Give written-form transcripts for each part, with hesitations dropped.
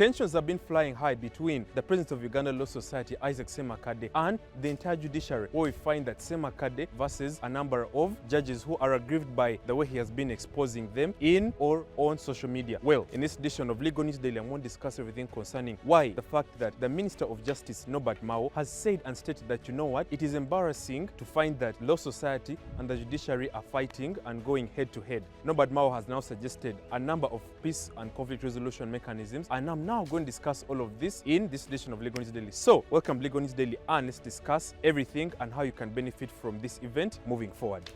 Tensions have been flying high between the President of Uganda Law Society, Isaac Ssemakade, and the entire judiciary, where we find that Ssemakade versus a number of judges who are aggrieved by the way he has been exposing them in or on social media. Well, in this edition of Legal News Daily, I'm going to discuss everything concerning why the fact that the Minister of Justice, Norbert Mao, has said and stated that, you know what, it is embarrassing to find that Law Society and the judiciary are fighting and going head to head. Norbert Mao has now suggested a number of peace and conflict resolution mechanisms, and I'm now going to discuss all of this in this edition of Legal News Daily. So, welcome to Legal News Daily, and let's discuss everything and how you can benefit from this event moving forward.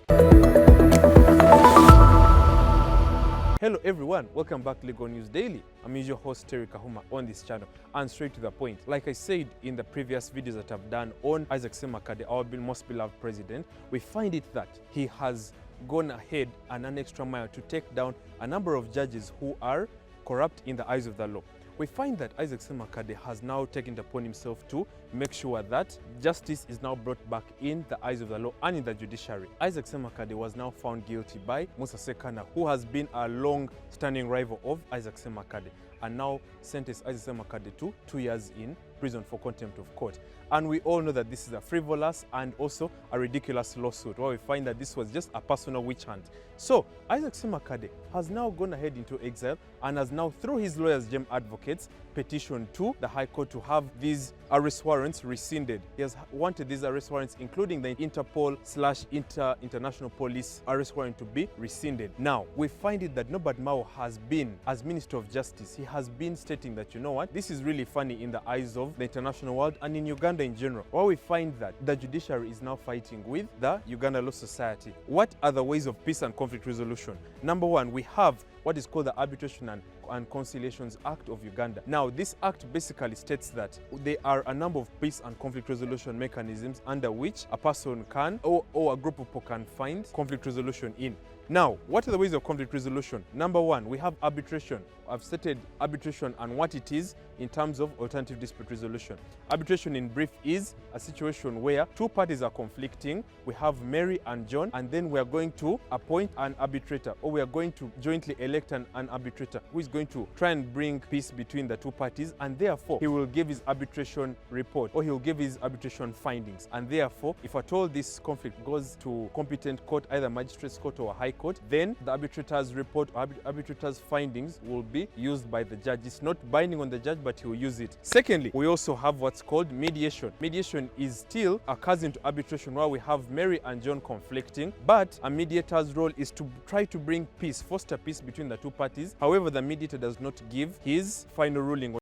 Hello everyone, welcome back to Legal News Daily. I'm your host Terry Kahuma on this channel, and straight to the point. Like I said in the previous videos that I've done on Isaac Ssemakade, our most beloved president, we find it that he has gone ahead and an extra mile to take down a number of judges who are corrupt in the eyes of the law. We find that Isaac Ssemakade has now taken it upon himself to make sure that justice is now brought back in the eyes of the law and in the judiciary. Isaac Ssemakade was now found guilty by Musa Sekana, who has been a long-standing rival of Isaac Ssemakade, and now sentenced Isaac Ssemakade to 2 years in prison for contempt of court. And we all know that this is a frivolous and also a ridiculous lawsuit, where we find that this was just a personal witch hunt. So Isaac Ssemakade has now gone ahead into exile and has now, through his lawyers, GEM advocates, petitioned to the High Court to have these arrest warrants rescinded. He has wanted these arrest warrants, including the Interpol/International Police arrest warrant, to be rescinded. Now, we find it that Norbert Mao has been, as Minister of Justice, he has been stating that, you know what, this is really funny in the eyes of the international world and in Uganda in general, where we find that the judiciary is now fighting with the Uganda Law Society. What are the ways of peace and conflict resolution? Number one, we have what is called the Arbitration and Conciliations Act of Uganda. Now, this act basically states that there are a number of peace and conflict resolution mechanisms under which a person can or a group of people can find conflict resolution in. Now, what are the ways of conflict resolution? Number one, we have arbitration. I've stated arbitration and what it is in terms of alternative dispute resolution. Arbitration in brief is a situation where two parties are conflicting. We have Mary and John, and then we are going to appoint an arbitrator, or we are going to jointly elect an arbitrator who is going to try and bring peace between the two parties, and therefore he will give his arbitration report, or he will give his arbitration findings. And therefore, if at all this conflict goes to competent court, either magistrate's court or a high court, then the arbitrator's report or arbitrator's findings will be used by the judge. It's not binding on the judge, but he will use it. Secondly, we also have what's called mediation. Mediation is still a cousin to arbitration, where we have Mary and John conflicting, but a mediator's role is to try to bring peace, foster peace between the two parties. However, the mediator does not give his final ruling